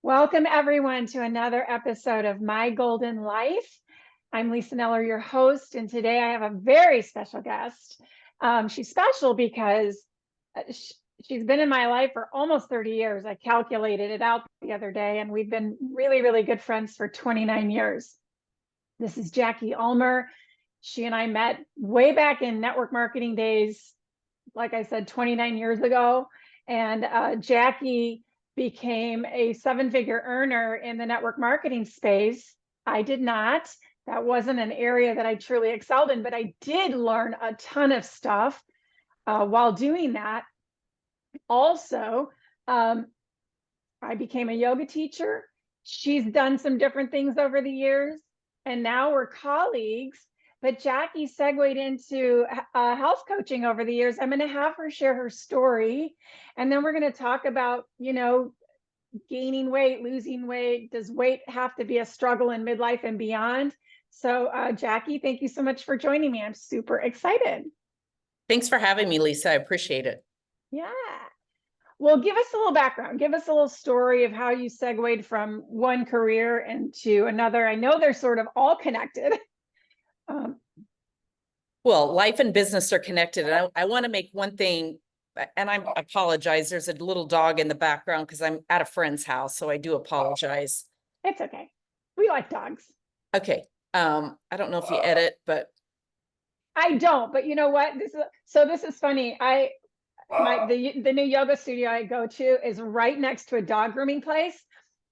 Welcome, everyone, to another episode of My Golden Life. I'm Lisa Neller, your host, and today I have a very special guest. She's special because she's been in my life for almost 30 years. I calculated it out the other day, and we've been really, really good friends for 29 years. This is Jackie Ulmer. She and I met way back in network marketing days, like I said, 29 years ago. And Jackie became a seven-figure earner in the network marketing space. I did not. That wasn't an area that I truly excelled in, but I did learn a ton of stuff while doing that. Also, I became a yoga teacher. She's done some different things over the years, and now we're colleagues. But Jackie segued into health coaching over the years. I'm going to have her share her story, and then we're going to talk about, gaining weight, losing weight. Does weight have to be a struggle in midlife and beyond? So, Jackie, thank you so much for joining me. I'm super excited. Thanks for having me, Lisa. I appreciate it. Yeah. Well, give us a little background. Give us a little story of how you segued from one career into another. I know they're sort of all connected. Well, life and business are connected. And I want to make one thing, and I apologize. There's a little dog in the background because I'm at a friend's house, so I do apologize. It's okay. We like dogs. Okay. I don't know if you edit, but I don't. But you know what? This is funny. The new yoga studio I go to is right next to a dog grooming place.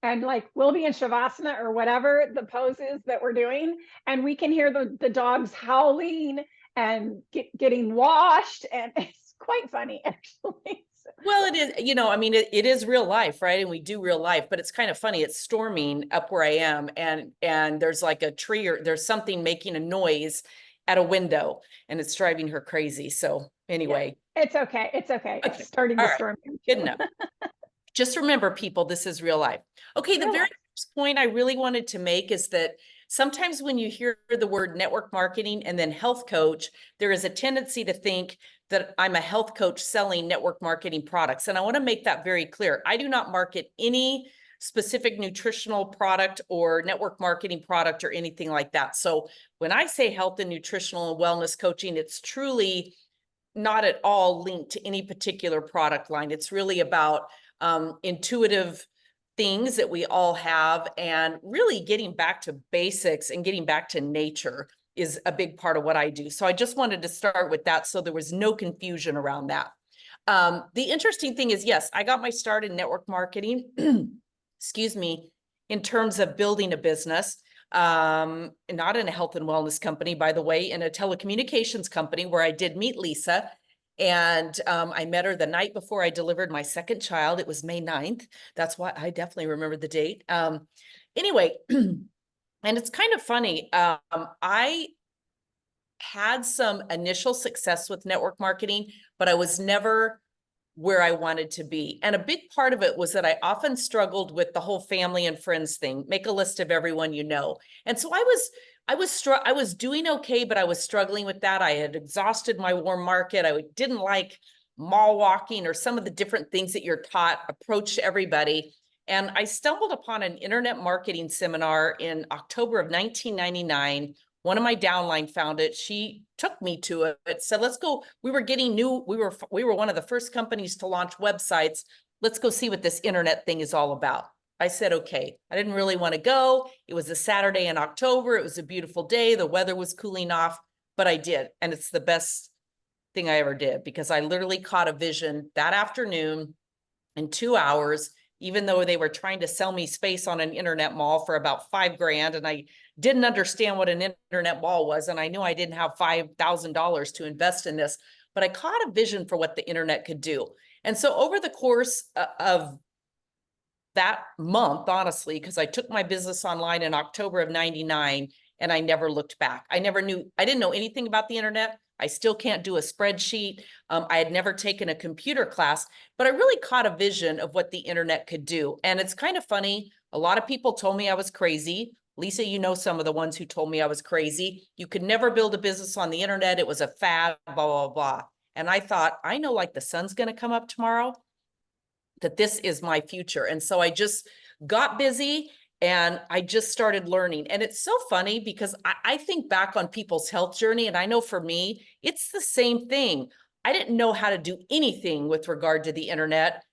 And like we'll be in Shavasana or whatever the pose is that we're doing, and we can hear the dogs howling and getting washed, and it's quite funny actually. well, it is, it is real life, right? And we do real life, but it's kind of funny. It's storming up where I am, and there's like a tree or there's something making a noise at a window, and it's driving her crazy. So anyway, yeah, it's okay. It's okay. Okay. It's starting to storm. Good enough. Just remember, people, this is real life. Okay, the very first point I really wanted to make is that sometimes when you hear the word network marketing and then health coach, there is a tendency to think that I'm a health coach selling network marketing products. And I want to make that very clear. I do not market any specific nutritional product or network marketing product or anything like that. So when I say health and nutritional and wellness coaching, it's truly not at all linked to any particular product line. It's really about intuitive things that we all have, and really getting back to basics and getting back to nature is a big part of what I do. So I just wanted to start with that so there was no confusion around that. The interesting thing is, yes, I got my start in network marketing, excuse me, in terms of building a business, not in a health and wellness company, by the way, in a telecommunications company where I did meet Lisa. And I met her the night before I delivered my second child. It was May 9th. That's why I definitely remember the date. Anyway, and it's kind of funny. I had some initial success with network marketing, but I was never where I wanted to be. And a big part of it was that I often struggled with the whole family and friends thing. Make a list of everyone you know. And so I was doing okay, but I was struggling with that. I had exhausted my warm market. I didn't like mall walking or some of the different things that you're taught, approach everybody. And I stumbled upon an internet marketing seminar in October of 1999. One of my downline found it. She took me to it, said, let's go. We were getting new. We were one of the first companies to launch websites. Let's go see what this internet thing is all about. I said, okay. I didn't really want to go. It was a Saturday in October. It was a beautiful day. The weather was cooling off, but I did. And it's the best thing I ever did, because I literally caught a vision that afternoon in 2 hours, even though they were trying to sell me space on an internet mall for about $5,000. And I didn't understand what an internet mall was. And I knew I didn't have $5,000 to invest in this, but I caught a vision for what the internet could do. And so over the course of that month, honestly, because I took my business online in October of 99 and I never looked back. I didn't know anything about the internet. I still can't do a spreadsheet. I had never taken a computer class, but I really caught a vision of what the internet could do. And it's kind of funny. A lot of people told me I was crazy. Lisa, you know some of the ones who told me I was crazy. You could never build a business on the internet. It was a fad, blah, blah, blah. And I thought, I know, like the sun's going to come up tomorrow. that this is my future. And so I just got busy and I just started learning. And it's so funny because I think back on people's health journey, and I know for me, it's the same thing. I didn't know how to do anything with regard to the internet.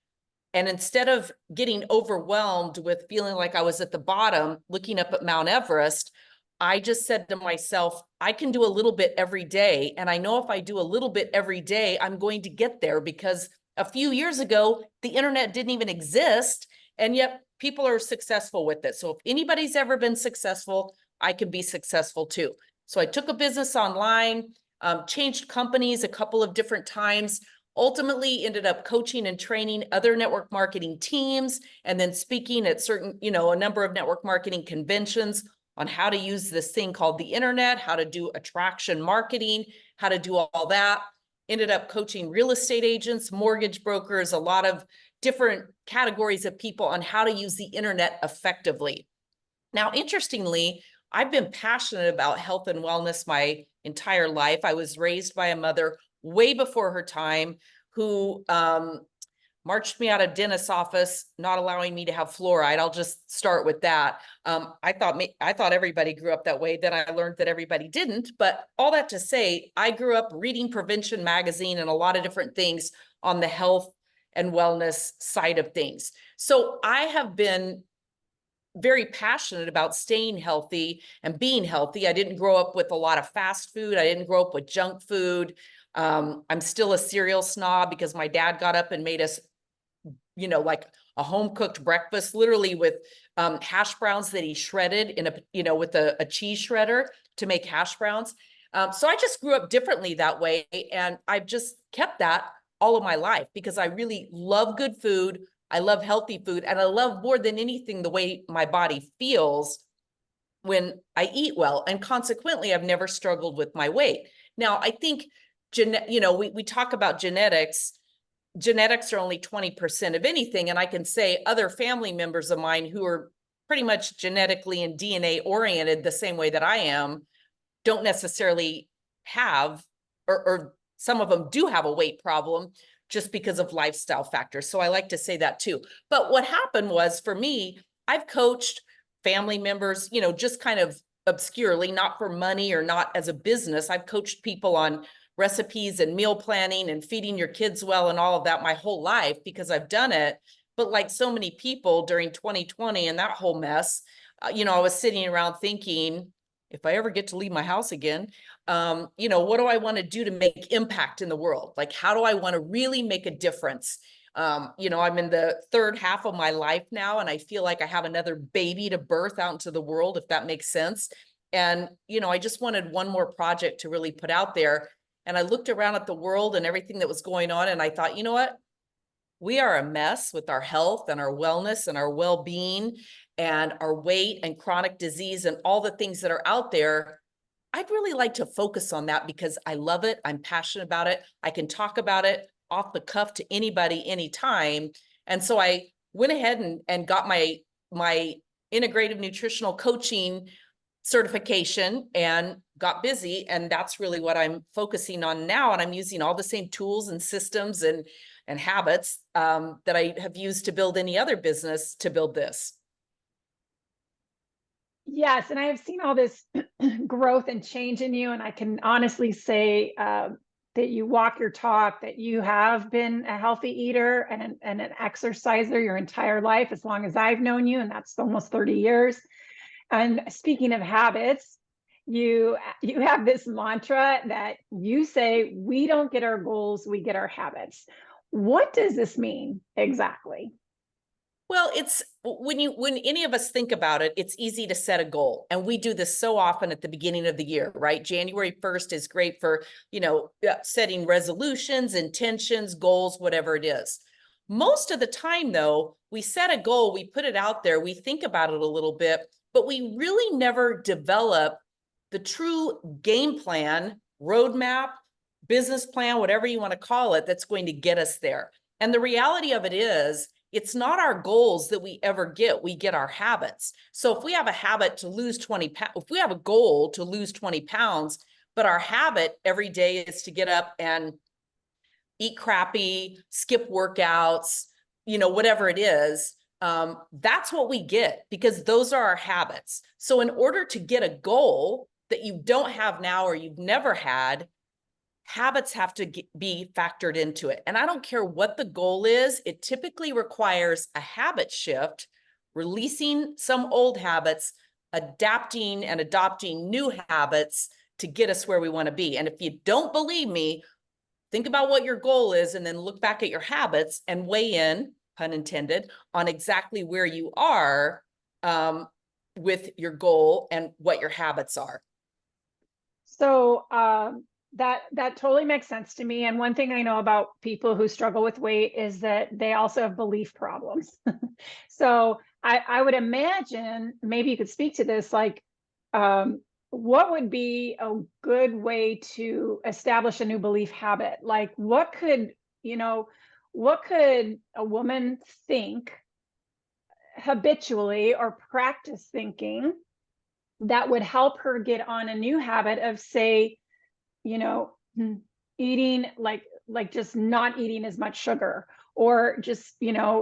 And instead of getting overwhelmed with feeling like I was at the bottom, looking up at Mount Everest, I just said to myself, I can do a little bit every day. And I know if I do a little bit every day, I'm going to get there, because a few years ago, the internet didn't even exist. And yet people are successful with it. So if anybody's ever been successful, I can be successful too. So I took a business online, changed companies a couple of different times, ultimately ended up coaching and training other network marketing teams, and then speaking at certain, a number of network marketing conventions on how to use this thing called the internet, how to do attraction marketing, how to do all that. Ended up coaching real estate agents, mortgage brokers, a lot of different categories of people on how to use the internet effectively. Now, interestingly, I've been passionate about health and wellness my entire life. I was raised by a mother way before her time who marched me out of dentist's office, not allowing me to have fluoride. I'll just start with that. I thought everybody grew up that way. Then I learned that everybody didn't. But all that to say, I grew up reading Prevention Magazine and a lot of different things on the health and wellness side of things. So I have been very passionate about staying healthy and being healthy. I didn't grow up with a lot of fast food. I didn't grow up with junk food. I'm still a cereal snob because my dad got up and made us, like a home cooked breakfast, literally with hash browns that he shredded in with a cheese shredder to make hash browns. So I just grew up differently that way. And I've just kept that all of my life because I really love good food. I love healthy food, and I love more than anything the way my body feels when I eat well. And consequently, I've never struggled with my weight. Now, I think, we talk about genetics. Genetics are only 20% of anything. And I can say other family members of mine who are pretty much genetically and DNA oriented the same way that I am, don't necessarily have, or some of them do have a weight problem just because of lifestyle factors. So I like to say that too. But what happened was, for me, I've coached family members, just kind of obscurely, not for money or not as a business. I've coached people on recipes and meal planning and feeding your kids well and all of that my whole life because I've done it. But like so many people during 2020 and that whole mess, I was sitting around thinking, if I ever get to leave my house again, what do I want to do to make impact in the world? Like, how do I want to really make a difference? I'm in the third half of my life now, and I feel like I have another baby to birth out into the world, if that makes sense. And, I just wanted one more project to really put out there. And I looked around at the world and everything that was going on, and I thought, you know what? We are a mess with our health and our wellness and our well-being and our weight and chronic disease and all the things that are out there. I'd really like to focus on that because I love it. I'm passionate about it. I can talk about it off the cuff to anybody, anytime. And so I went ahead and got my integrative nutritional coaching certification and got busy. And that's really what I'm focusing on now. And I'm using all the same tools and systems and habits that I have used to build any other business to build this. Yes, and I have seen all this growth and change in you, and I can honestly say that you walk your talk, that you have been a healthy eater and an exerciser your entire life, as long as I've known you, and that's almost 30 years. And speaking of habits, you have this mantra that you say, we don't get our goals, we get our habits. What does this mean exactly? Well, it's when any of us think about it, it's easy to set a goal. And we do this so often at the beginning of the year, right? January 1st is great for, setting resolutions, intentions, goals, whatever it is. Most of the time, though, we set a goal, we put it out there, we think about it a little bit, but we really never develop the true game plan, roadmap, business plan, whatever you want to call it, that's going to get us there. And the reality of it is, it's not our goals that we ever get. We get our habits. So if we have a habit to lose 20 pounds, if we have a goal to lose 20 pounds, but our habit every day is to get up and eat crappy, skip workouts, whatever it is, that's what we get, because those are our habits. So in order to get a goal that you don't have now or you've never had, habits have to be factored into it. And I don't care what the goal is, it typically requires a habit shift, releasing some old habits, adapting and adopting new habits to get us where we want to be. And if you don't believe me, think about what your goal is and then look back at your habits and weigh in, pun intended, on exactly where you are with your goal and what your habits are. So that totally makes sense to me. And one thing I know about people who struggle with weight is that they also have belief problems. So I would imagine, maybe you could speak to this, like what would be a good way to establish a new belief habit? Like what could a woman think habitually or practice thinking that would help her get on a new habit of, say, eating like just not eating as much sugar, or just,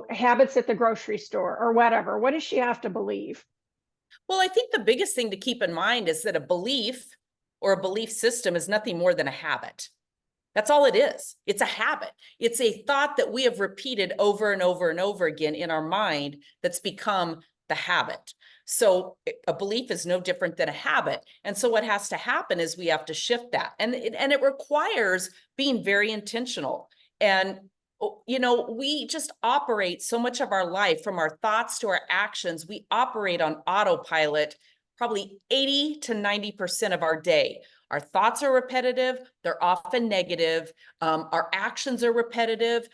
habits at the grocery store or whatever? What does she have to believe? Well, I think the biggest thing to keep in mind is that a belief or a belief system is nothing more than a habit. That's all it is. It's a habit. It's a thought that we have repeated over and over and over again in our mind that's become the habit. So a belief is no different than a habit. And so what has to happen is we have to shift that. And it requires being very intentional. And we just operate so much of our life, from our thoughts to our actions. We operate on autopilot probably 80 to 90% of our day. Our thoughts are repetitive. They're often negative. Our actions are repetitive.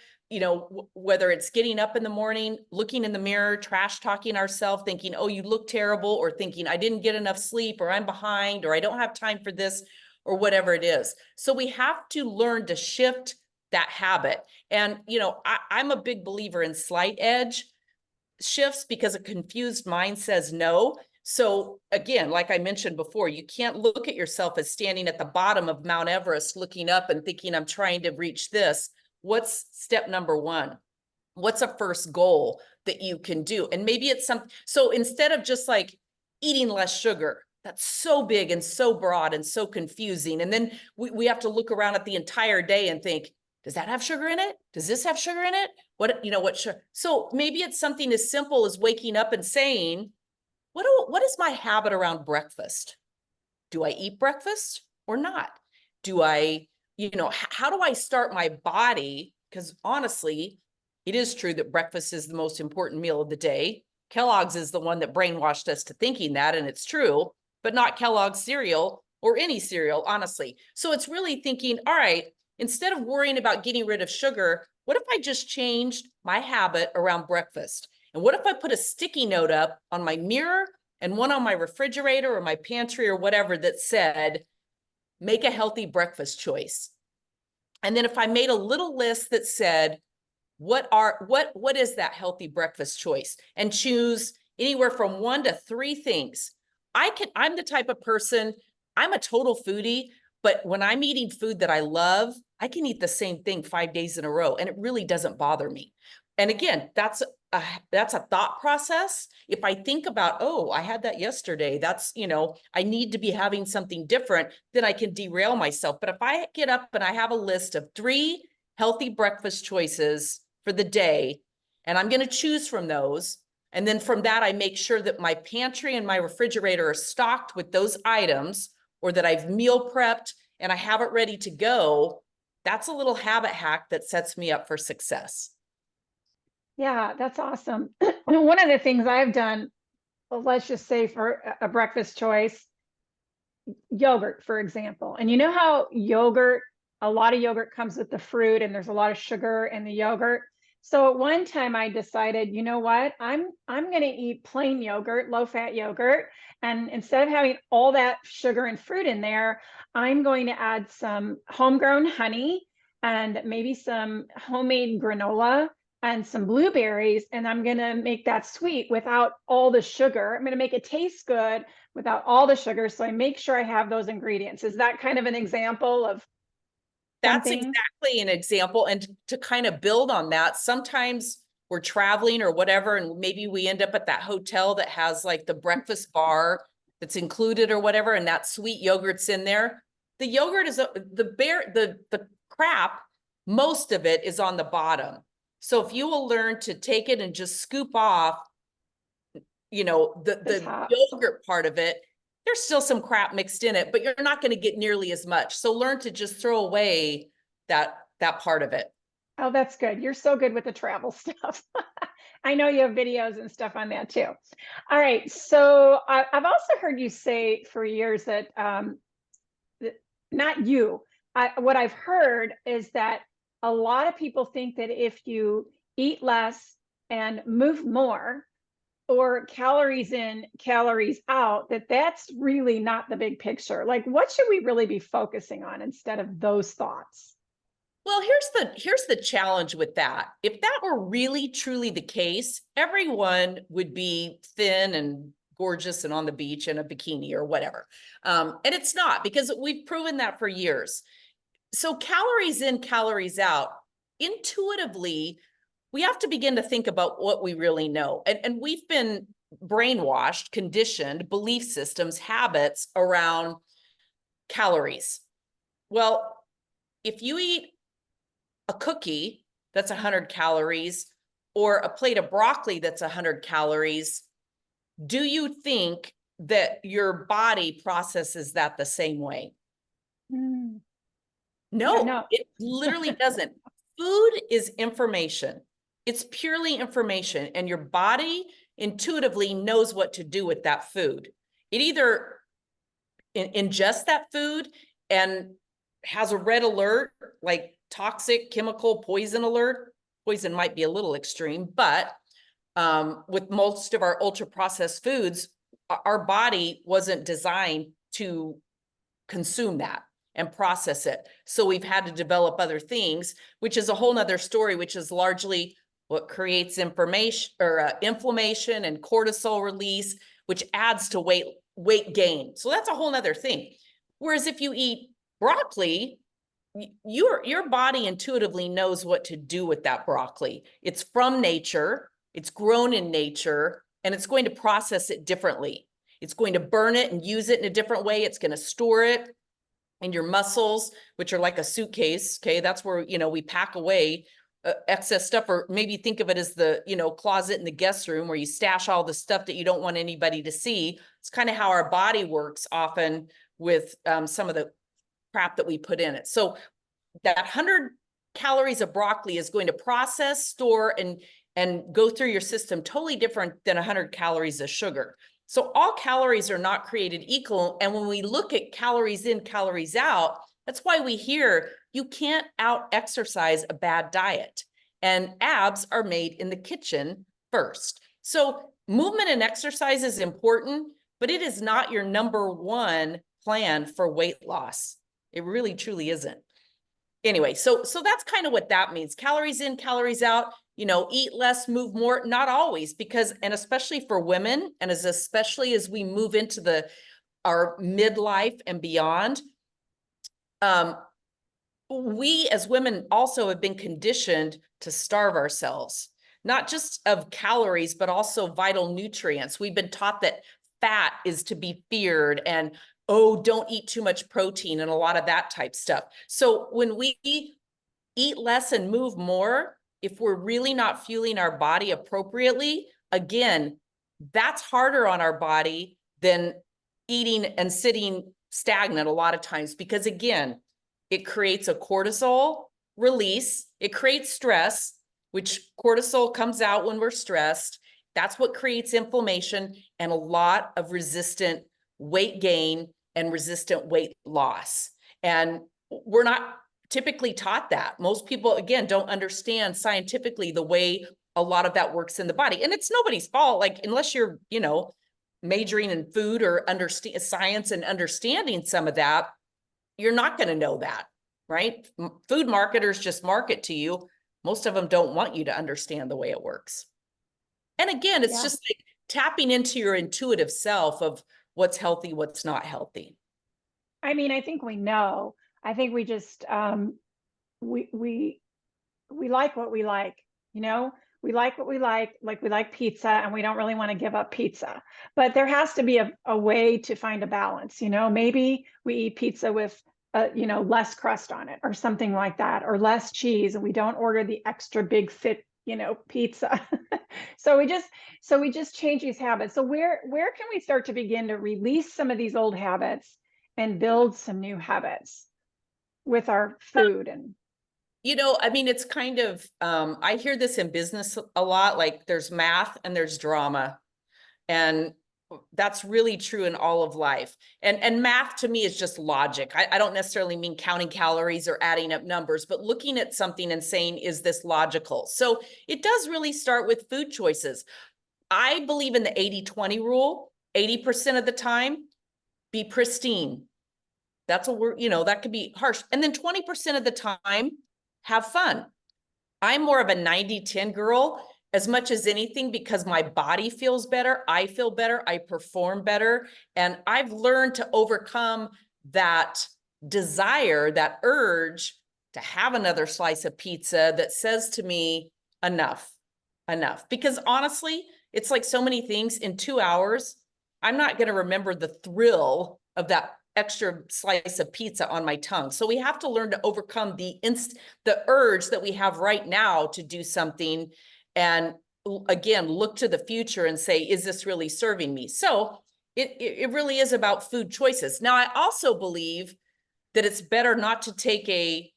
Whether it's getting up in the morning, looking in the mirror, trash talking ourselves, thinking, oh, you look terrible, or thinking I didn't get enough sleep, or I'm behind, or I don't have time for this, or whatever it is. So we have to learn to shift that habit. And, I'm a big believer in slight edge shifts, because a confused mind says no. So again, like I mentioned before, you can't look at yourself as standing at the bottom of Mount Everest, looking up and thinking, I'm trying to reach this. What's step number one? What's a first goal that you can do? And maybe it's so instead of just like eating less sugar, that's so big and so broad and so confusing. And then we have to look around at the entire day and think, does that have sugar in it? Does this have sugar in it? What sugar? So maybe it's something as simple as waking up and saying, what is my habit around breakfast? Do I eat breakfast or not? Do I, how do I start my body? Because honestly, it is true that breakfast is the most important meal of the day. Kellogg's is the one that brainwashed us to thinking that, and it's true, but not Kellogg's cereal or any cereal, honestly. So it's really thinking, all right, instead of worrying about getting rid of sugar, what if I just changed my habit around breakfast? And what if I put a sticky note up on my mirror and one on my refrigerator or my pantry or whatever that said, make a healthy breakfast choice? And then if I made a little list that said, what is that healthy breakfast choice, and choose anywhere from 1 to 3 things. I'm the type of person, I'm a total foodie, but when I'm eating food that I love, I can eat the same thing 5 days in a row, and it really doesn't bother me. And again, that's a thought process. If I think about, oh, I had that yesterday, that's, I need to be having something different, then I can derail myself. But if I get up and I have a list of 3 healthy breakfast choices for the day, and I'm going to choose from those, and then from that, I make sure that my pantry and my refrigerator are stocked with those items, or that I've meal prepped and I have it ready to go, that's a little habit hack that sets me up for success. Yeah, that's awesome. One of the things I've done, well, let's just say for a breakfast choice, yogurt, for example. And you know how a lot of yogurt comes with the fruit, and there's a lot of sugar in the yogurt. So at one time I decided, you know what, I'm going to eat plain yogurt, low fat yogurt. And instead of having all that sugar and fruit in there, I'm going to add some homegrown honey and maybe some homemade granola and some blueberries. And I'm going to make that sweet without all the sugar. I'm going to make it taste good without all the sugar. So I make sure I have those ingredients. Is that kind of an example of That's something? exactly an example. And to kind of build on that, sometimes we're traveling or whatever, and maybe we end up at that hotel that has like the breakfast bar that's included or whatever, and that sweet yogurt's in there. The yogurt is the crap, most of it is on the bottom. So if you will learn to take it and just scoop off, the yogurt part of it, there's still some crap mixed in it, but you're not going to get nearly as much. So learn to just throw away that part of it. Oh, that's good. You're so good with the travel stuff. I know you have videos and stuff on that too. All right. So I've also heard you say for years that, not you, what I've heard is that a lot of people think that if you eat less and move more, or calories in, calories out, that's really not the big picture. Like, what should we really be focusing on instead of those thoughts? Well, here's the challenge with that. If that were really truly the case, everyone would be thin and gorgeous and on the beach in a bikini or whatever. And it's not, because we've proven that for years. So calories in, calories out, intuitively, we have to begin to think about what we really know. And we've been brainwashed, conditioned, belief systems, habits around calories. Well, if you eat a cookie that's 100 calories or a plate of broccoli that's 100 calories, do you think that your body processes that the same way? Mm. No, No. it literally doesn't. Food is information. It's purely information, and your body intuitively knows what to do with that food. It either ingests that food and has a red alert, like toxic, chemical, poison alert. Poison might be a little extreme, but with most of our ultra processed foods, our body wasn't designed to consume that and process it. So we've had to develop other things, which is a whole nother story, which is largely what creates inflammation and cortisol release, which adds to weight gain. So that's a whole nother thing. Whereas if you eat broccoli, your body intuitively knows what to do with that broccoli. It's from nature, it's grown in nature, and it's going to process it differently. It's going to burn it and use it in a different way. It's going to store it in your muscles, which are like a suitcase. Okay, that's where we pack away excess stuff, or maybe think of it as the closet in the guest room where you stash all the stuff that you don't want anybody to see. It's kind of how our body works often with some of the crap that we put in it. So that 100 calories of broccoli is going to process, store, and go through your system totally different than 100 calories of sugar. So all calories are not created equal. And when we look at calories in, calories out, that's why we hear you can't out exercise a bad diet. And abs are made in the kitchen first. So movement and exercise is important, but it is not your number one plan for weight loss. It really, truly isn't. Anyway, so that's kind of what that means. Calories in, calories out. Eat less, move more. Not always, because, and especially for women, and especially as we move into our midlife and beyond, we as women also have been conditioned to starve ourselves, not just of calories, but also vital nutrients. We've been taught that fat is to be feared, and don't eat too much protein, and a lot of that type stuff. So when we eat less and move more, if we're really not fueling our body appropriately, again, that's harder on our body than eating and sitting stagnant a lot of times, because again, it creates a cortisol release. It creates stress, which cortisol comes out when we're stressed. That's what creates inflammation and a lot of resistant weight gain and resistant weight loss. And we're not typically taught that. Most people, again, don't understand scientifically the way a lot of that works in the body. And it's nobody's fault. Like, unless you're, majoring in food or understand science and understanding some of that, you're not going to know that, right? Food marketers just market to you. Most of them don't want you to understand the way it works. And again, it's just like tapping into your intuitive self of what's healthy, what's not healthy. I mean, I think we know. I think we just we like what we like, we like what we like we like pizza, and we don't really want to give up pizza. But there has to be a way to find a balance. Maybe we eat pizza with less crust on it or something like that, or less cheese, and we don't order the extra big fit, pizza. so we just change these habits. So where can we start to begin to release some of these old habits and build some new habits with our food? And I mean, it's kind of, I hear this in business a lot, like there's math and there's drama. And that's really true in all of life. And math to me is just logic. I don't necessarily mean counting calories or adding up numbers, but looking at something and saying, is this logical? So it does really start with food choices. I believe in the 80-20 rule. 80% of the time, be pristine. That's a word, that could be harsh. And then 20% of the time, have fun. I'm more of a 90-10 girl as much as anything, because my body feels better. I feel better. I perform better. And I've learned to overcome that desire, that urge to have another slice of pizza that says to me, enough, enough. Because honestly, it's like so many things. In 2 hours, I'm not going to remember the thrill of that extra slice of pizza on my tongue. So we have to learn to overcome the urge that we have right now to do something, and again, look to the future and say, is this really serving me? So it really is about food choices. Now, I also believe that it's better not to take a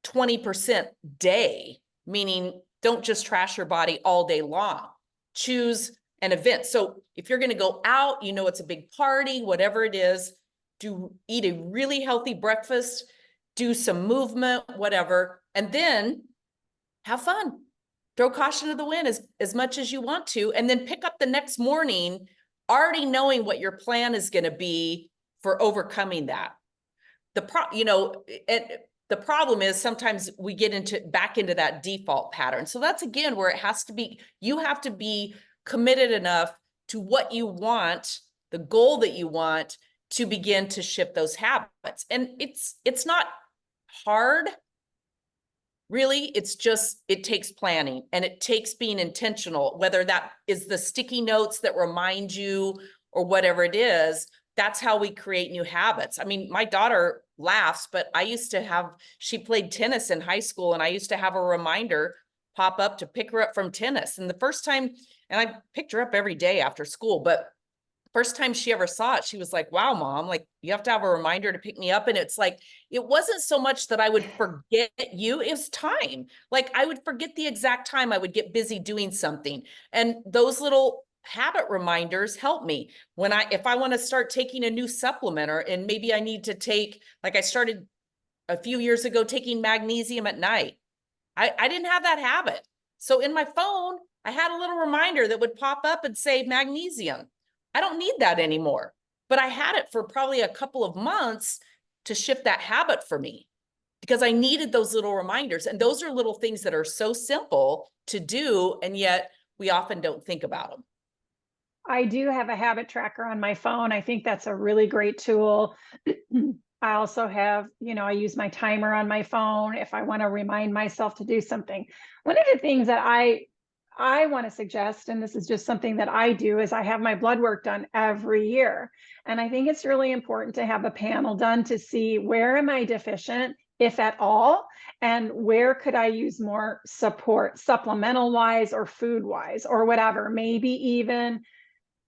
20% day, meaning don't just trash your body all day long. Choose an event. So if you're going to go out, it's a big party, whatever it is, eat a really healthy breakfast, do some movement, whatever, and then have fun. Throw caution to the wind as much as you want to, and then pick up the next morning already knowing what your plan is going to be for overcoming that. The problem is sometimes we get back into that default pattern. So that's again where you have to be committed enough to what you want, the goal that you want, to begin to shift those habits. And it's not hard, really. It's just, it takes planning, and it takes being intentional, whether that is the sticky notes that remind you or whatever it is. That's how we create new habits. I mean, my daughter laughs, but she played tennis in high school, and I used to have a reminder pop up to pick her up from tennis. And the first time, and I picked her up every day after school, but first time she ever saw it, she was like, wow, Mom, like you have to have a reminder to pick me up. And it's like, it wasn't so much that I would forget you, it was time. Like I would forget the exact time, I would get busy doing something. And those little habit reminders help me if I want to start taking a new supplement, and maybe I need to take, like I started a few years ago, taking magnesium at night. I didn't have that habit. So in my phone, I had a little reminder that would pop up and say magnesium. I don't need that anymore, but I had it for probably a couple of months to shift that habit for me, because I needed those little reminders. And those are little things that are so simple to do, and yet we often don't think about them. I do have a habit tracker on my phone. I think that's a really great tool. I also have, I use my timer on my phone if I want to remind myself to do something. One of the things that I want to suggest, and this is just something that I do, is I have my blood work done every year. And I think it's really important to have a panel done to see where am I deficient, if at all, and where could I use more support, supplemental wise or food wise or whatever, maybe even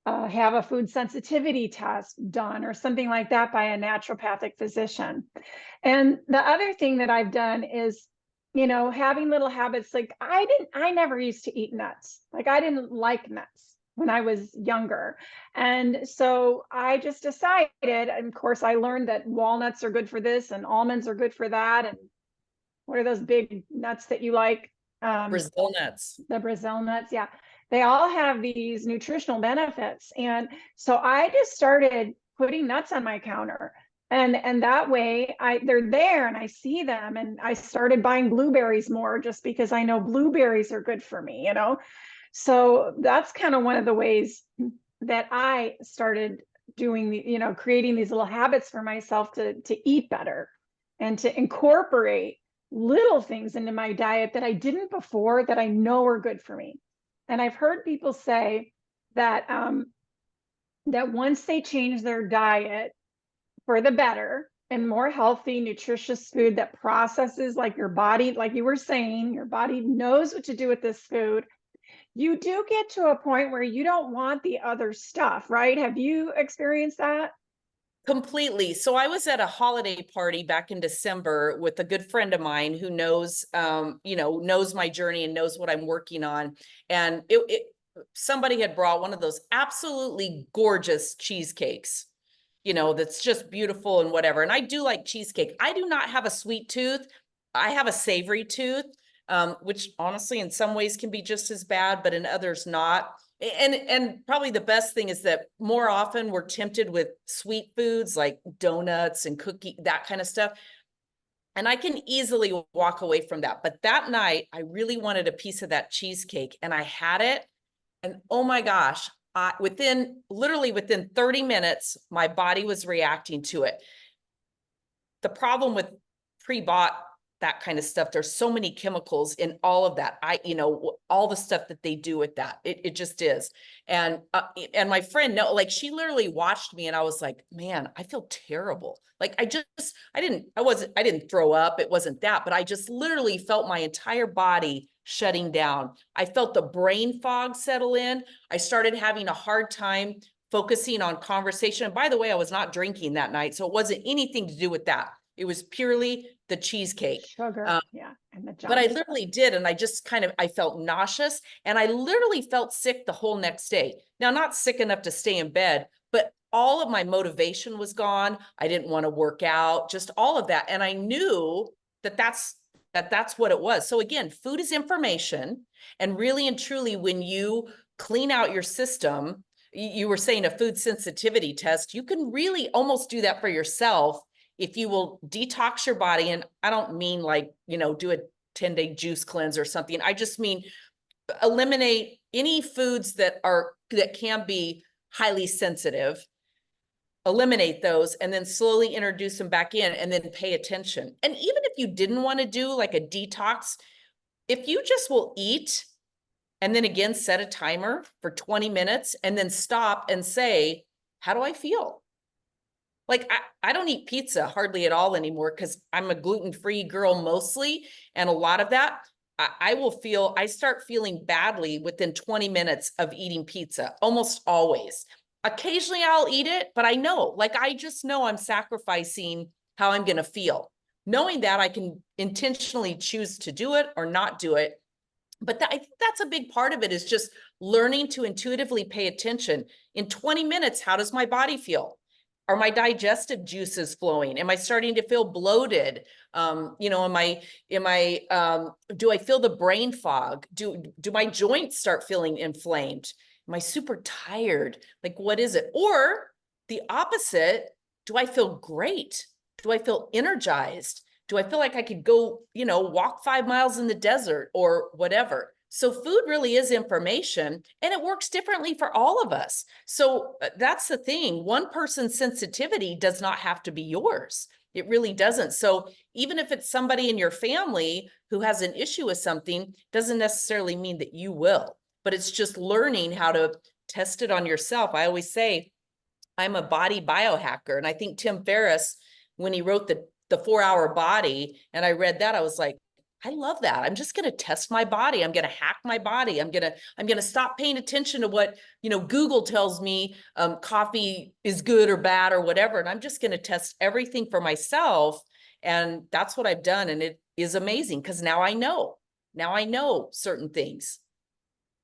have a food sensitivity test done or something like that by a naturopathic physician. And the other thing that I've done is, having little habits. Like I never used to eat nuts. Like I didn't like nuts when I was younger. And so I just decided, and of course I learned that walnuts are good for this and almonds are good for that. And what are those big nuts that you like? Brazil nuts. The Brazil nuts. Yeah. They all have these nutritional benefits. And so I just started putting nuts on my counter. And that way they're there and I see them. And I started buying blueberries more just because I know blueberries are good for me, So that's kind of one of the ways that I started doing creating these little habits for myself to eat better and to incorporate little things into my diet that I didn't before that I know are good for me. And I've heard people say that that once they change their diet for the better and more healthy, nutritious food that processes like your body, like you were saying, your body knows what to do with this food. You do get to a point where you don't want the other stuff, right? Have you experienced that? Completely. So I was at a holiday party back in December with a good friend of mine who knows, knows my journey and knows what I'm working on. And somebody had brought one of those absolutely gorgeous cheesecakes, that's just beautiful and whatever. And I do like cheesecake. I do not have a sweet tooth. I have a savory tooth, which honestly, in some ways can be just as bad, but in others not. And probably the best thing is that more often we're tempted with sweet foods like donuts and cookie, that kind of stuff. And I can easily walk away from that. But that night, I really wanted a piece of that cheesecake and I had it. And oh my gosh, literally within 30 minutes, my body was reacting to it. The problem with pre-bought that kind of stuff, there's so many chemicals in all of that. All the stuff that they do with that, it just is. And my friend, no, like she literally watched me and I was like, man, I feel terrible. Like I didn't throw up. It wasn't that, but I just literally felt my entire body shutting down. I felt the brain fog settle in. I started having a hard time focusing on conversation. And by the way, I was not drinking that night. So it wasn't anything to do with that. It was purely the cheesecake. Sugar, yeah, and the But I junk. literally did. And I just I felt nauseous and I literally felt sick the whole next day. Now, not sick enough to stay in bed, but all of my motivation was gone. I didn't want to work out, just all of that. And I knew that that's what it was. So again, food is information. And really and truly, when you clean out your system, you were saying a food sensitivity test, you can really almost do that for yourself if you will detox your body. And I don't mean like, do a 10-day juice cleanse or something. I just mean eliminate any foods that can be highly sensitive, eliminate those, and then slowly introduce them back in and then pay attention. And even if you didn't want to do like a detox, if you just will eat and then again set a timer for 20 minutes and then stop and say, how do I feel? Like I don't eat pizza hardly at all anymore because I'm a gluten-free girl mostly. And a lot of that, I start feeling badly within 20 minutes of eating pizza, almost always. Occasionally I'll eat it, but I just know I'm sacrificing how I'm going to feel. Knowing that I can intentionally choose to do it or not do it. But I think that's a big part of it is just learning to intuitively pay attention. In 20 minutes, how does my body feel? Are my digestive juices flowing? Am I starting to feel bloated? Do I feel the brain fog? Do my joints start feeling inflamed? Am I super tired? Like, what is it? Or the opposite, do I feel great? Do I feel energized? Do I feel like I could go, walk 5 miles in the desert or whatever? So food really is information and it works differently for all of us. So that's the thing. One person's sensitivity does not have to be yours. It really doesn't. So even if it's somebody in your family who has an issue with something, doesn't necessarily mean that you will, but it's just learning how to test it on yourself. I always say I'm a body biohacker. And I think Tim Ferriss, when he wrote the 4-Hour Body, and I read that, I was like, I love that. I'm just going to test my body. I'm going to hack my body. I'm going to stop paying attention to what, Google tells me coffee is good or bad or whatever. And I'm just going to test everything for myself. And that's what I've done. And it is amazing because now I know certain things.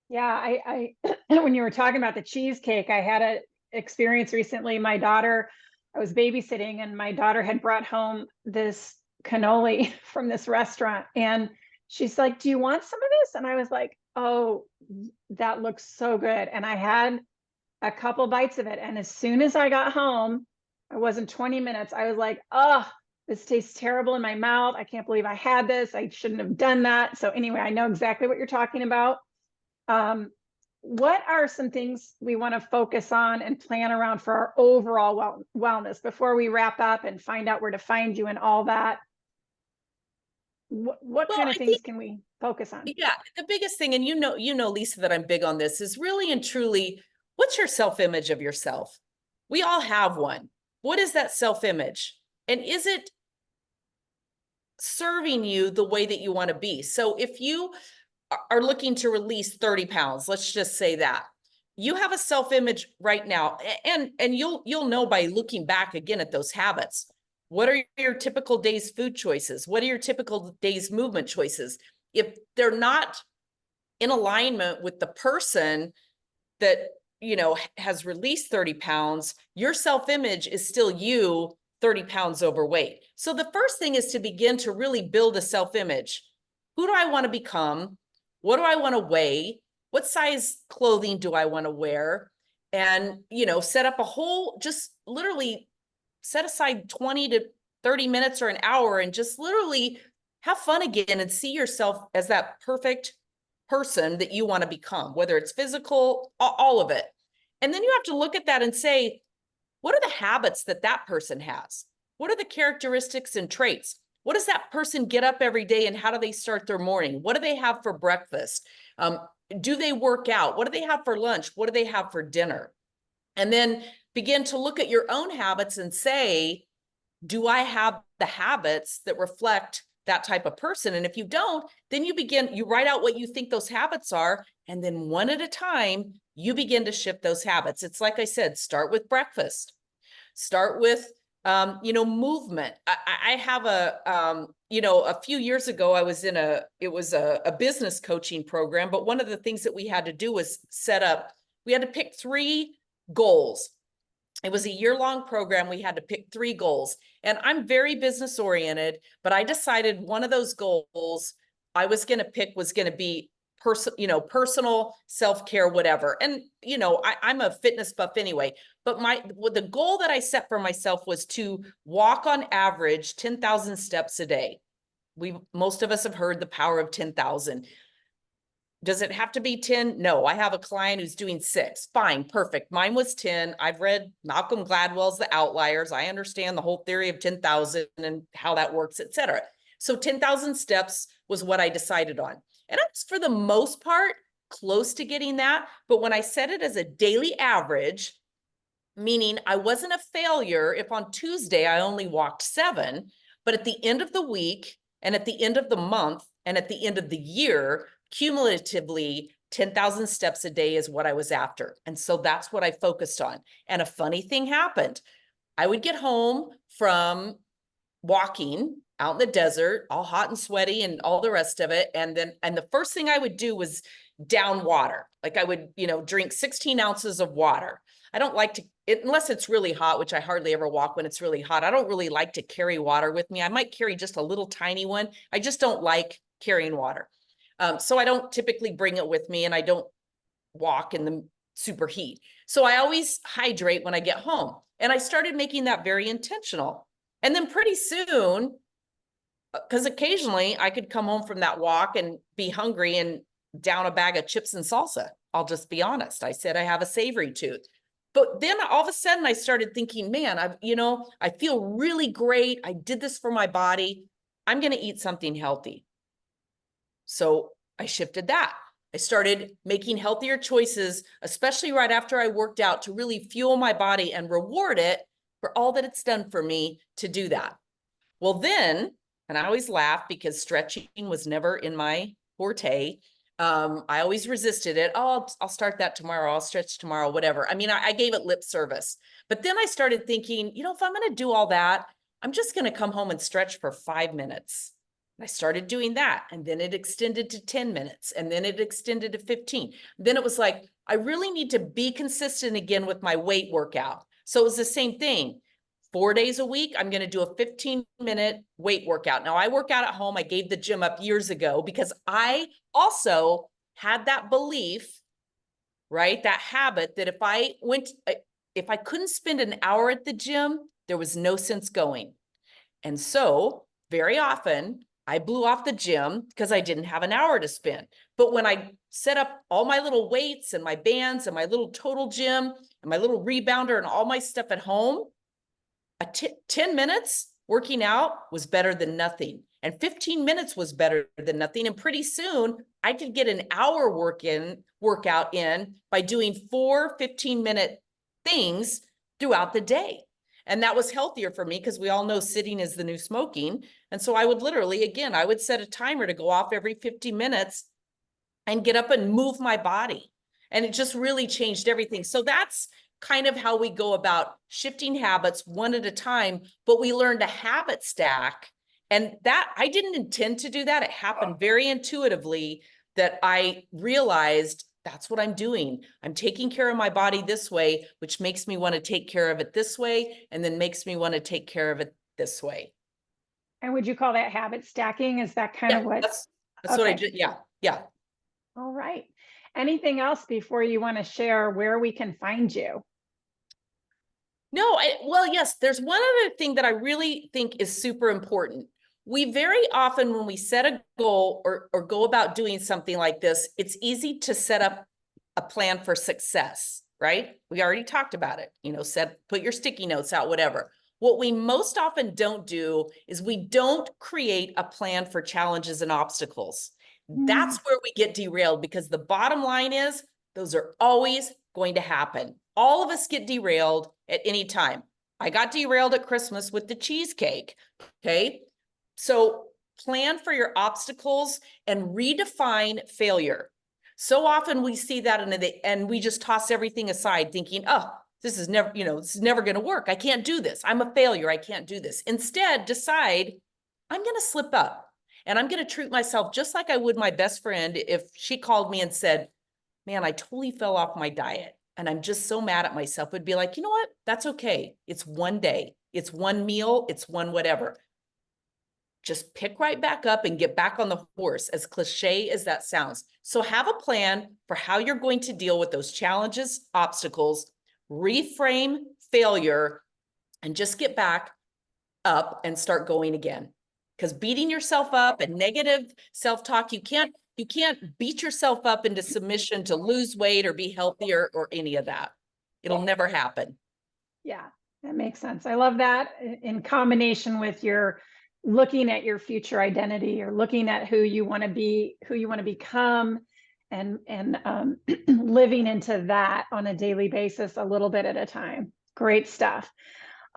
Yeah, I when you were talking about the cheesecake, I had an experience recently. I was babysitting and my daughter had brought home this cannoli from this restaurant and she's like, do you want some of this? And I was like, oh, that looks so good. And I had a couple bites of it. And as soon as I got home, it wasn't 20 minutes. I was like, oh, this tastes terrible in my mouth. I can't believe I had this. I shouldn't have done that. So anyway, I know exactly what you're talking about. What are some things we want to focus on and plan around for our overall wellness before we wrap up and find out where to find you and all that? What Well, kind of I think, things can we focus on? yeah, the biggest thing, and Lisa, that I'm big on this, is really and truly, what's your self-image of yourself? We all have one. What is that self-image? And is it serving you the way that you want to be? So if you are looking to release 30 pounds, let's just say that, you have a self-image right now, and you'll know by looking back again at those habits. What are your typical days food choices? What are your typical days movement choices? If they're not in alignment with the person that, has released 30 pounds, your self-image is still you 30 pounds overweight. So the first thing is to begin to really build a self-image. Who do I want to become? What do I want to weigh? What size clothing do I want to wear? And, set up a whole, just literally set aside 20 to 30 minutes or an hour and just literally have fun again and see yourself as that perfect person that you want to become, whether it's physical, all of it. And then you have to look at that and say, what are the habits that that person has? What are the characteristics and traits? What does that person get up every day, and how do they start their morning? What do they have for breakfast? Do they work out? What do they have for lunch? What do they have for dinner? And then begin to look at your own habits and say, do I have the habits that reflect that type of person? And if you don't, then you write out what you think those habits are. And then one at a time, you begin to shift those habits. It's like I said, start with breakfast, start with, movement. I have a few years ago, I was it was a business coaching program, but one of the things that we had to do was we had to pick 3 goals. It was a year-long program. We had to pick 3 goals. And I'm very business oriented, but I decided one of those goals I was going to pick was going to be personal self-care, whatever. And, I'm a fitness buff anyway, but the goal that I set for myself was to walk on average 10,000 steps a day. Most of us have heard the power of 10,000. Does it have to be 10? No, I have a client who's doing 6. Fine, perfect. Mine was 10. I've read Malcolm Gladwell's The Outliers. I understand the whole theory of 10,000 and how that works, etc. So 10,000 steps was what I decided on. And I was, for the most part, close to getting that. But when I set it as a daily average, meaning I wasn't a failure if on Tuesday I only walked 7, but at the end of the week and at the end of the month and at the end of the year, cumulatively 10,000 steps a day is what I was after. And so that's what I focused on. And a funny thing happened. I would get home from walking out in the desert, all hot and sweaty and all the rest of it. And the first thing I would do was down water. Like I would, drink 16 ounces of water. I don't like to, unless it's really hot, which I hardly ever walk when it's really hot. I don't really like to carry water with me. I might carry just a little tiny one. I just don't like carrying water. So I don't typically bring it with me, and I don't walk in the super heat. So I always hydrate when I get home. And I started making that very intentional. And then pretty soon, because occasionally I could come home from that walk and be hungry and down a bag of chips and salsa. I'll just be honest. I said I have a savory tooth. But then all of a sudden I started thinking, man, I feel really great. I did this for my body. I'm going to eat something healthy. So I shifted that. I started making healthier choices, especially right after I worked out, to really fuel my body and reward it for all that it's done for me to do that. Well, then, and I always laugh because stretching was never in my forte. I always resisted it. Oh, I'll start that tomorrow. I'll stretch tomorrow, whatever. I mean, I gave it lip service. But then I started thinking, if I'm going to do all that, I'm just going to come home and stretch for 5 minutes. I started doing that, and then it extended to 10 minutes, and then it extended to 15. Then it was like, I really need to be consistent again with my weight workout. So it was the same thing. 4 days a week, I'm going to do a 15-minute weight workout. Now, I work out at home. I gave the gym up years ago because I also had that belief, right? That habit that if I couldn't spend an hour at the gym, there was no sense going. And so very often I blew off the gym because I didn't have an hour to spend. But when I set up all my little weights and my bands and my little total gym and my little rebounder and all my stuff at home, 10 minutes working out was better than nothing. And 15 minutes was better than nothing. And pretty soon I could get an hour workout in by doing 4 15-minute things throughout the day. And that was healthier for me because we all know sitting is the new smoking. And so I would literally, again, I would set a timer to go off every 50 minutes and get up and move my body. And it just really changed everything. So that's kind of how we go about shifting habits one at a time, but we learned a habit stack. And that I didn't intend to do that. It happened very intuitively that I realized that's what I'm doing. I'm taking care of my body this way, which makes me want to take care of it this way, and then makes me want to take care of it this way. And would you call that habit stacking? Is that kind of what? That's what I did. Yeah. Yeah. All right. Anything else before you want to share where we can find you? No, well, yes, there's one other thing that I really think is super important. We very often, when we set a goal or go about doing something like this, it's easy to set up a plan for success, right? We already talked about it, put your sticky notes out, whatever. What we most often don't do is we don't create a plan for challenges and obstacles. That's where we get derailed, because the bottom line is those are always going to happen. All of us get derailed at any time. I got derailed at Christmas with the cheesecake. Okay. So plan for your obstacles and redefine failure. So often we see that and we just toss everything aside thinking, oh, this is never going to work. I can't do this. I'm a failure. I can't do this. Instead, decide I'm going to slip up and I'm going to treat myself just like I would my best friend if she called me and said, man, I totally fell off my diet and I'm just so mad at myself. It'd be like, you know what? That's okay. It's one day. It's one meal. It's one whatever. Just pick right back up and get back on the horse, as cliche as that sounds. So have a plan for how you're going to deal with those challenges, obstacles, reframe failure, and just get back up and start going again. Because beating yourself up and negative self-talk, you can't beat yourself up into submission to lose weight or be healthier or any of that. It'll never happen. Yeah, that makes sense. I love that in combination with your looking at your future identity, or looking at who you want to be, who you want to become, and living into that on a daily basis, a little bit at a time. Great stuff.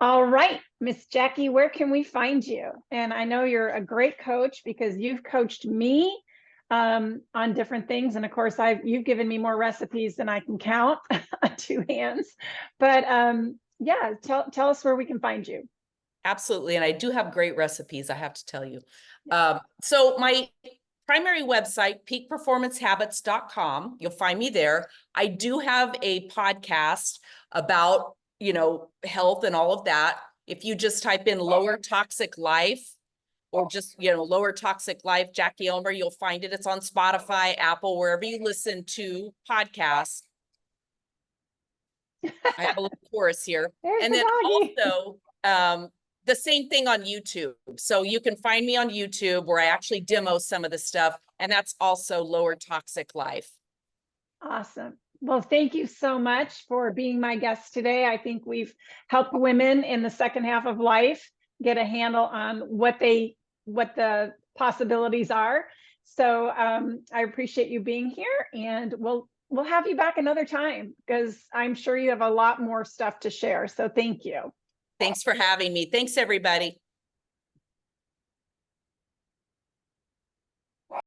All right, Miss Jackie, where can we find you? And I know you're a great coach because you've coached me on different things. And of course, you've given me more recipes than I can count on 2 hands. But yeah, tell us where we can find you. Absolutely. And I do have great recipes, I have to tell you. So my primary website, peakperformancehabits.com, you'll find me there. I do have a podcast about, health and all of that. If you just type in Lower Toxic Life, or just, Lower Toxic Life, Jackie Elmer, you'll find it. It's on Spotify, Apple, wherever you listen to podcasts. I have a little chorus here. And then also, the same thing on YouTube. So you can find me on YouTube where I actually demo some of the stuff, and that's also Lower Toxic Life. Awesome. Well, thank you so much for being my guest today. I think we've helped women in the second half of life get a handle on what the possibilities are. So I appreciate you being here, and we'll have you back another time because I'm sure you have a lot more stuff to share. So thank you. Thanks for having me. Thanks, everybody.